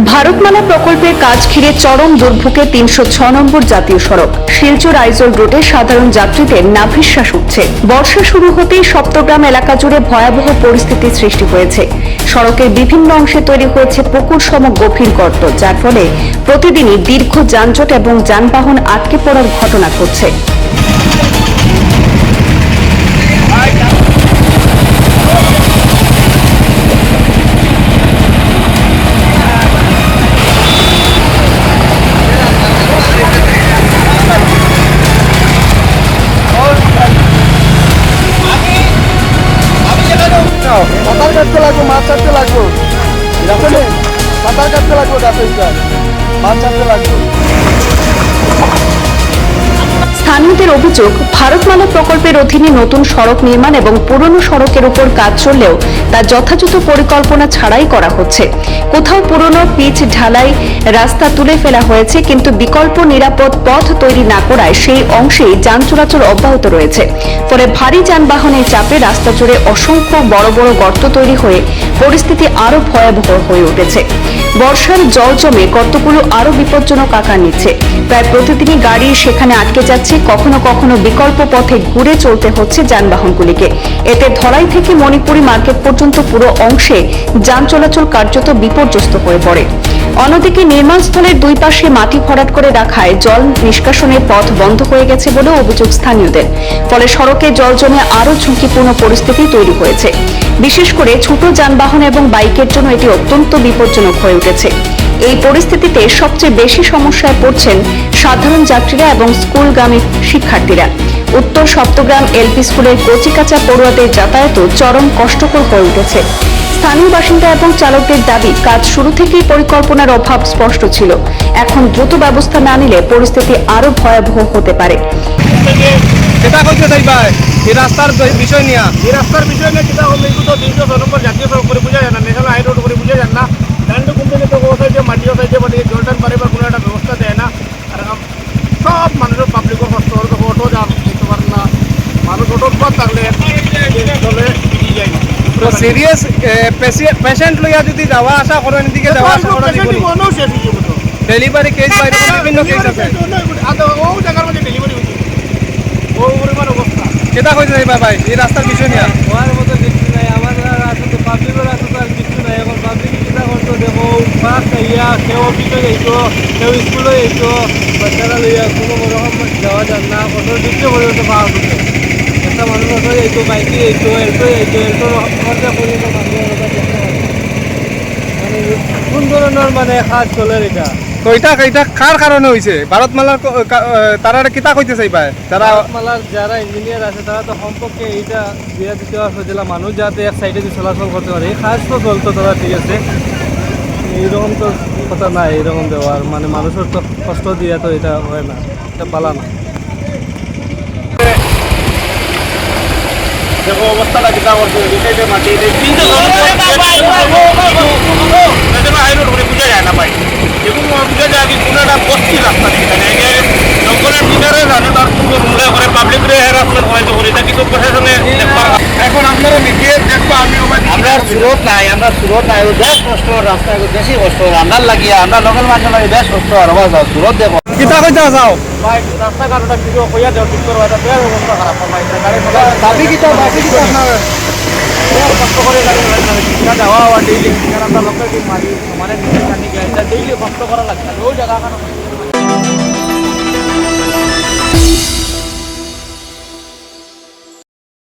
ভারতমালা প্রকল্পের কাজ ঘিরে চরম দুর্ভোগে ৩০৬ নম্বর জাতীয় সড়ক শিলচর আইজল রোডে সাধারণ যাত্রীদের নাভিশ্বাস উঠছে। বর্ষা শুরু হতেই সপ্তগ্রাম এলাকা জুড়ে ভয়াবহ পরিস্থিতির সৃষ্টি হয়েছে। সড়কের বিভিন্ন অংশে তৈরি হয়েছে পুকুর সম গভীর গর্ত, যার ফলে প্রতিদিনই দীর্ঘ যানজট এবং যানবাহন আটকে পড়ার ঘটনা ঘটছে। সাঁতার কাটতে লাগবো, মাছ ছাড়তে লাগবো, সাঁতার কাটতে লাগবো, মাছ ছাড়তে লাগবো। স্থানীয়দের অভিযোগ, ভারতমালা প্রকল্পের অধীনে নতুন সড়ক নির্মাণ এবং পুরনো সড়কের উপর কাজ চললেও তা যথাযথ পরিকল্পনা ছাড়াই করা হচ্ছে। কোথাও পুরনো পিচ ঢালাই রাস্তা তুলে ফেলা হয়েছে, কিন্তু বিকল্প নিরাপদ পথ তৈরি না করায় সেই অংশেই যান চলাচল অব্যাহত রয়েছে। ফলে ভারী যানবাহনের চাপে রাস্তা জুড়ে অসংখ্য বড় বড় গর্ত তৈরি হয়ে পরিস্থিতি আরো ভয়াবহ হয়ে উঠেছে। বর্ষার জল জমে গর্তগুলো আরো বিপজ্জনক আকার নিচ্ছে। প্রায় প্রতিদিনই গাড়ি সেখানে আটকে যাচ্ছে, কখনো কখনো বিকল্প পথে ঘুরে চলতে হচ্ছে যানবাহনগুলিকে। এতে ধলাই থেকে মণিপুরি মার্কেট পর্যন্ত পুরো অংশে যান চলাচল কার্যত বিপর্যস্ত হয়ে পড়ে। অন্যদিকে নির্মাণস্থলের দুই পাশে মাটি ভরাট করে রাখায় জল নিষ্কাশনের পথ বন্ধ হয়ে গেছে বলে অভিযোগ স্থানীয়দের। ফলে সড়কে জল জমে আরো ঝুঁকিপূর্ণ পরিস্থিতি তৈরি হয়েছে। বিশেষ করে ছোট যানবাহন এবং বাইকের জন্য এটি অত্যন্ত বিপজ্জনক হয়ে উঠেছে। এই পরিস্থিতিতে সবচেয়ে বেশি সমস্যায় পড়ছেন সাধারণ যাত্রীরা এবং স্কুলগামী শিক্ষার্থীরা। উত্তর সপ্তগ্রাম এলপি স্কুলের কচিকাঁচা পড়ুয়াদের যাতায়াতও চরম কষ্টকর হয়ে উঠেছে। স্থানীয় বাসিন্দা এবং চালকদের দাবি, কাজ শুরু থেকেই পরিকল্পনার অভাব স্পষ্ট ছিল। এখন দ্রুত ব্যবস্থা না নিলে পরিস্থিতি আরো ভয়াবহ হতে পারে। রাস্তার বিষয় নিয়ে কিতা হল, এগুলো তো ৩০৬ নম্বর জাতীয় সড়ক করে বোঝা যায় না, ন্যাশনাল হাই রোড করে বোঝা যায় না। কারেন্ট কোম্পানি তো ও সাইডে মাটি ও সাইডে মাটি জল টান পারে বা কোনো একটা ব্যবস্থা দেয় না। আর সব মানুষের পাবলিকও কষ্ট হল, অটো যান দিতে পারে না, মানুষ অটোর পর থাকলে চলে এগিয়ে যায়। তো সিরিয়াস পেশেন্ট লইয়া যদি যাওয়া আসা করেন, এদিকে যাওয়া আসা করা ডেলিভারি কেস বা এরকম বিভিন্ন কেস আছে, ও জায়গার মধ্যে ডেলিভারি হচ্ছে, ও পরিমাণ অবস্থা। কেটা হয়েছে ভাই এই রাস্তার বিষয় নিয়ে? হওয়ার মতো কিছু নাই, আমার আসলে পাবলিকের আসলে আর কিছু নাই। এখন পাবলিক চিন্তা করতো, দেখো বাস খাইয়া কেউ অফিসে যাইতো, কেউ স্কুলে যাইতো, বাচ্চারা লইয়া কোনো রকম যাওয়া যান না, কত দিচ্ছে পর্যন্ত পাওয়া করতে। একটা মানুষ অটো যাইতো, বাইকে যাইতো, এলটো খরচা পর্যন্ত মানুষ চেষ্টা করে। মানে কোন ধরনের মানে কাজ চলে এটা? তো এটা কার কারণে হয়েছে? ভারতমালার তারা কিতা কইতে চাইবা? তারা ভারতমালার যারা ইঞ্জিনিয়ার আছে তারা তো সম্পর্কে এইটা দিয়া দিতে হয়েছিল, মানুষ যাতে এক সাইডে দিয়ে চলাচল করতে পারে। এই কাজ তো চলতো, তারা ঠিক আছে, এইরকম তো কথা নাই। এইরকম দেওয়ার মানে মানুষের তো কষ্ট দিয়ে তো এটা হয় না, এটা পালা না। দেখো অবস্থাটা কিতা করছে, বিষয়টা মাটি হাই রোড করে বোঝা যায় না ভাই, এবং বোঝা যায় কি কোনো একটা বস্তি রাস্তা নেই এখানে। জঙ্গলের ভিতরে জানে তার পুরো রুমলে করে পাবলিকরে হ্যারাসমেন্ট করাইতে করে, এটা কিন্তু প্রশাসনে এখন আপনারা নিজে দেখবো। আমরা সুরত নাই, বেশ কষ্ট, রাস্তা বেশি কষ্ট আমরা লাগিয়ে, আমরা লোকাল মানুষ লাগে বেশ কষ্ট। আর সুরত দেখো কিতা কইতে চাও ভাই, রাস্তাঘাটটা কিছু কইয়া দেওয়া ঠিক করবো, এটা বেশ অবস্থা খারাপ। ভাই দাবি কিতা আপনার কষ্ট করে গাড়ি যাওয়া ডেইলি, আমরা লোকের মানে নিজে জানি ডেইলি কষ্ট করা লাগছে। ওই জায়গা